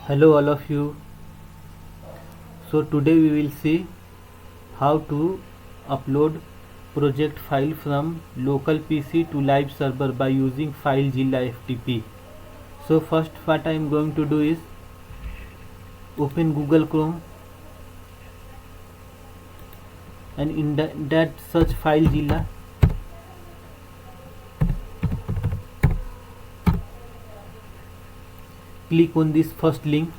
Hello all of you. So today we will see how to upload project file from local PC to live server by using FileZilla FTP. So first what I am going to do is open Google Chrome and in that search FileZilla. Click on this first link.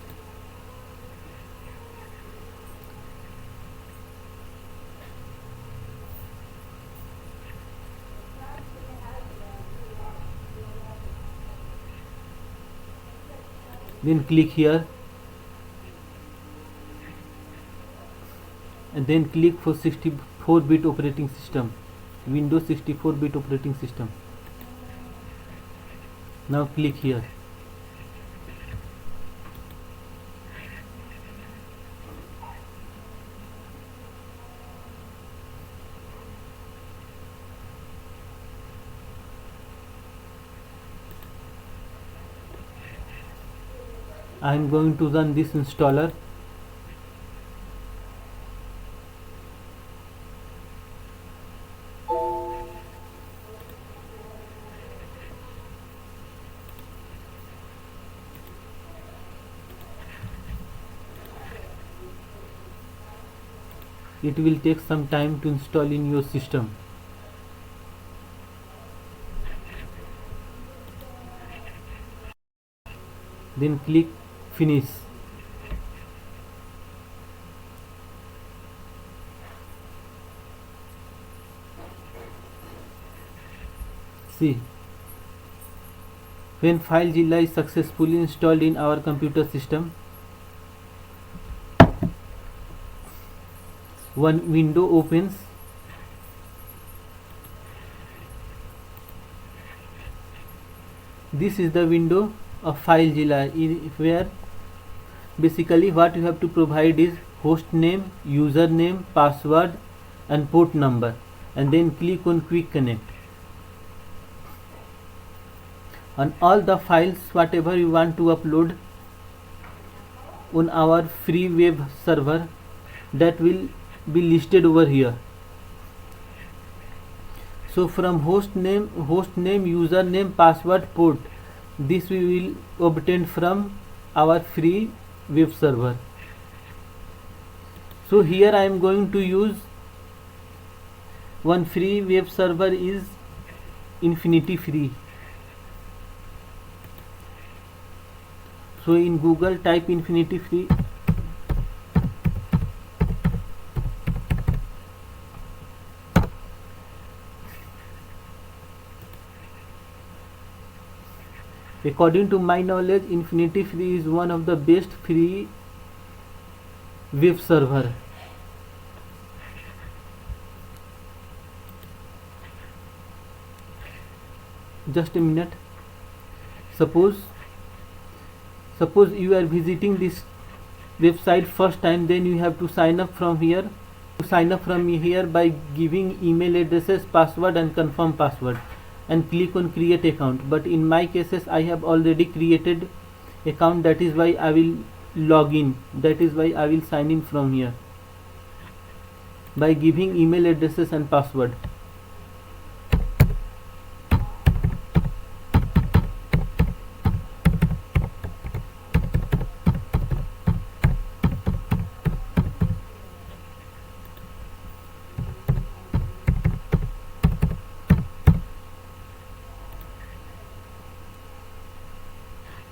Then click here and then click for 64-bit operating system, Windows 64-bit operating system. Now click here. I am going to run this installer. It will take some time to install in your system. Then click finish. See, when FileZilla is successfully installed in our computer system, one window opens. This is the window of FileZilla, where basically what you have to provide is host name, username, password and port number, and then click on quick connect. On all the files whatever you want to upload on our free web server, that will be listed over here. So from host name, username, password, port, this we will obtain from our free web server. So here I am going to use one free web server is Infinity Free. So in Google type Infinity Free. According to my knowledge, Infinity Free is one of the best free web server. Just a minute. Suppose you are visiting this website first time, then you have to sign up from here. Sign up from here by giving email addresses, password and confirm password, and click on create account. But in my cases I have already created account, that is why I will log in, that is why I will sign in from here by giving email addresses and password.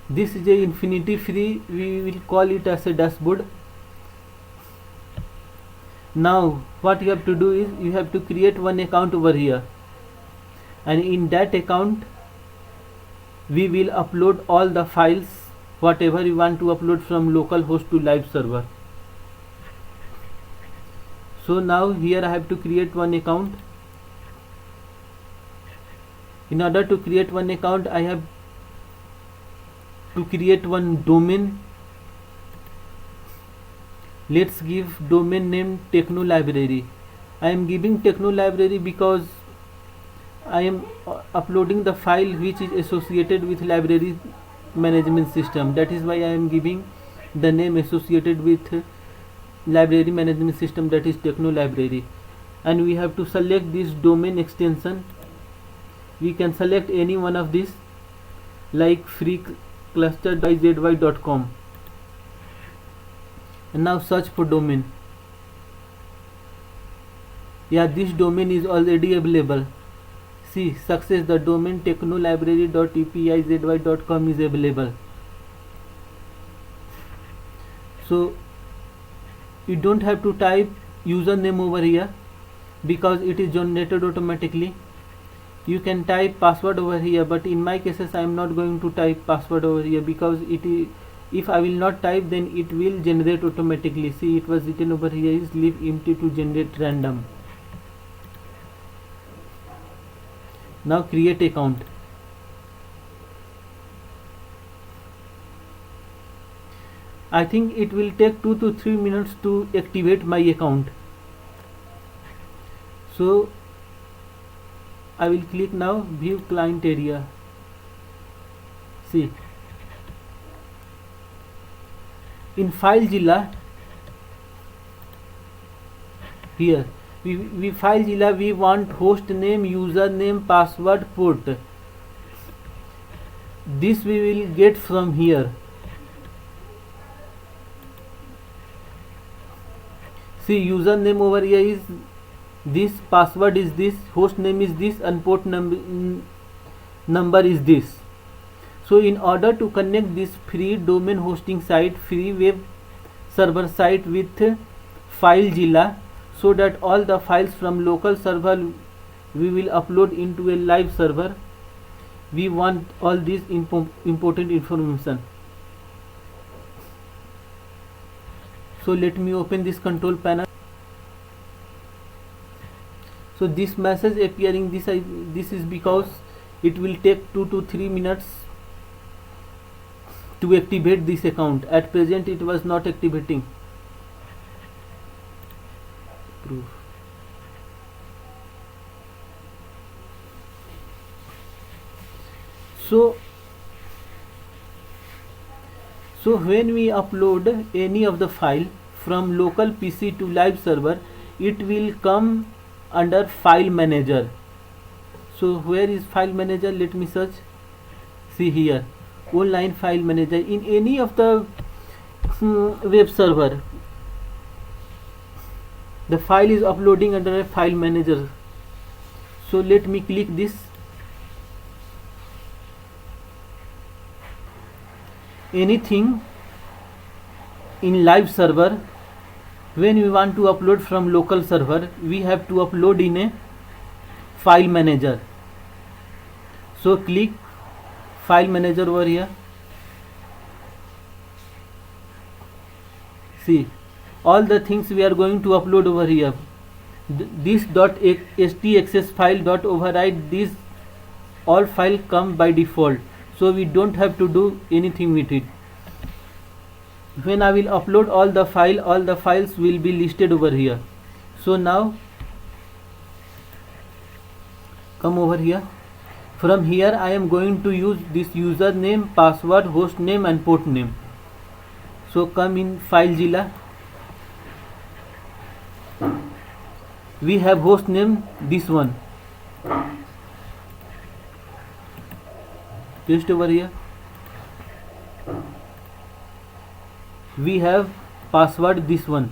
This is a Infinity Free, we will call it as a dashboard. Now what you have to do is you have to create one account over here, and in that account we will upload all the files whatever you want to upload from local host to live server. So now here I have to create one account. In order to create one account, I have to create one domain. Let's give domain name Techno Library. I am giving Techno Library because I am uploading the file which is associated with library management system. That is why I am giving the name associated with library management system, that is Techno Library, and we have to select this domain extension. We can select any one of these like freecluster.zy.com, and now search for domain. Yeah, this domain is already available. See, success, the domain technolibrary.epizy.com is available. So you don't have to type username over here because it is generated automatically. You can type password over here, but in my cases I am not going to type password over here because it is, if I will not type, then it will generate automatically. See, it was written over here is leave empty to generate random. Now create account. I think it will take 2 to 3 minutes to activate my account. So I will click now view client area. See, in FileZilla, here we FileZilla, we want host name, username, password, port. This we will get from here. See, username over here is this, password is this, host name is this, and port number is this. So in order to connect this free domain hosting site, free web server site with FileZilla, so that all the files from local server we will upload into a live server, we want all this important information. So let me open this control panel. So this message appearing, this is because it will take 2 to 3 minutes to activate this account. At present it was not activating. Proof. So when we upload any of the file from local PC to live server, it will come under file manager. So where is file manager? Let me search. See here, online file manager. In any of the web server, the file is uploading under a file manager. So let me click this. Anything in live server, when we want to upload from local server, we have to upload in a file manager. So click file manager over here. See, all the things we are going to upload over here. This .htaccess file .override, this all file come by default, so we don't have to do anything with it. When I will upload all the files will be listed over here. So now come over here. From here I am going to use this username, password, host name and port name. So come in FileZilla. We have host name, this one. Paste over here. We have password, this one.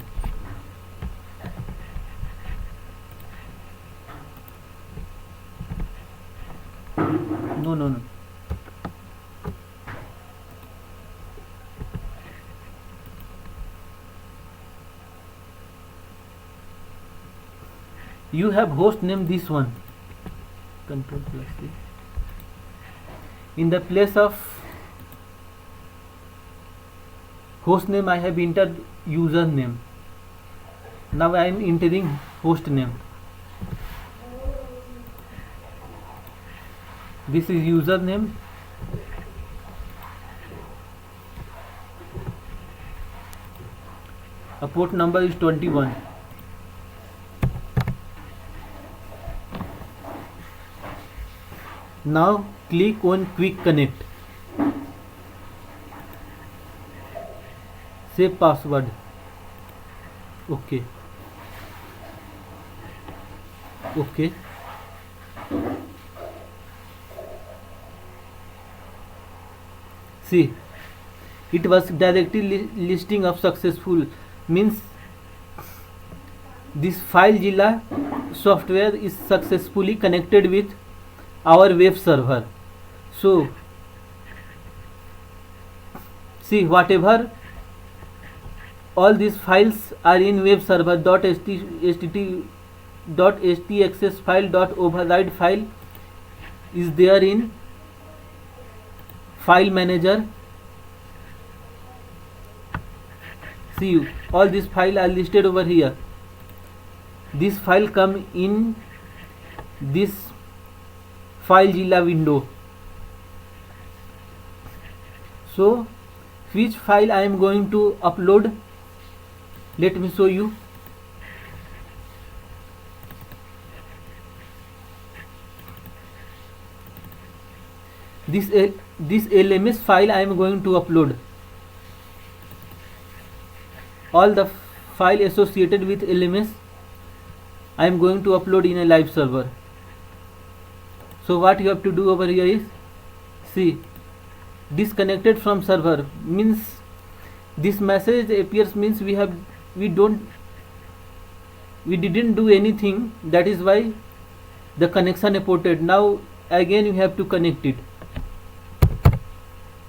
No. You have host name, this one. Control plus C. In the place of host name I have entered username. Now I am entering host name. This is username. A port number is 21. Now click on quick connect. save password. Okay. Okay. See, it was directly listing of successful, means this FileZilla software is successfully connected with our web server. So see, whatever all these files are in web server .htaccess file.override file is there in file manager. See, all these files are listed over here. This file come in this FileZilla window. So which file I am going to upload, let me show you. This LMS file I am going to upload. All the file associated with LMS I am going to upload in a live server. So what you have to do over here is, see, disconnected from server means this message appears, means we didn't do anything, that is why the connection aborted. Now again you have to connect it.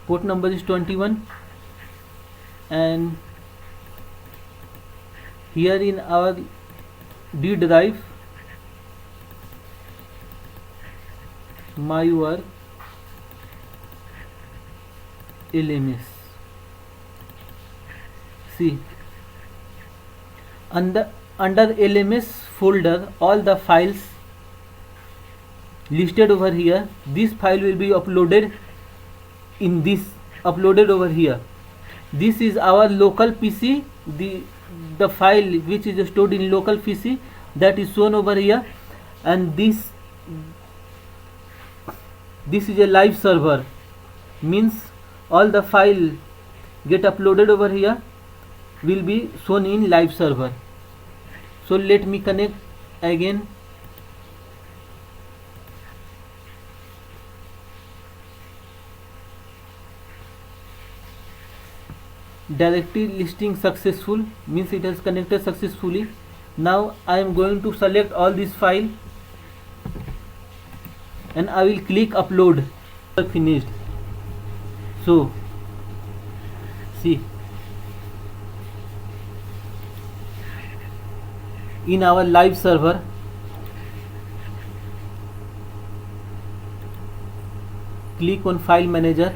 Port number is 21, and here in our D drive my work LMS. See, under LMS folder, all the files listed over here, this file will be uploaded in this, uploaded over here. This is our local PC, the file which is stored in local PC, that is shown over here, and this is a live server, means all the file get uploaded over here will be shown in live server. So let me connect again. Directory listing successful, means it has connected successfully. Now I am going to select all this file and I will click upload. Finished. So see, in our live server, click on file manager,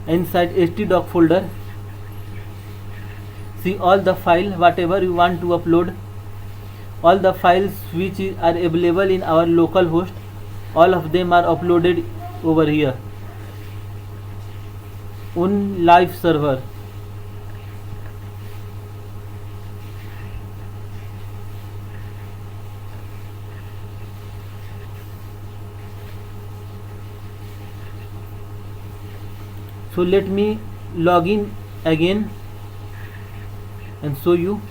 inside htdoc folder, see all the file whatever you want to upload, all the files which are available in our local host, all of them are uploaded over here on live server. So let me log in again and show you.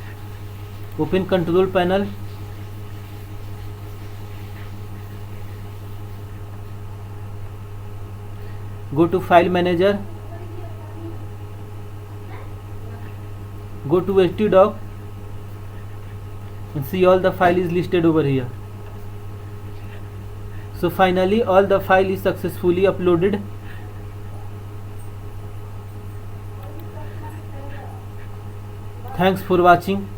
Open control panel, go to file manager, go to htdoc and see all the file is listed over here. So finally all the file is successfully uploaded. Thanks for watching.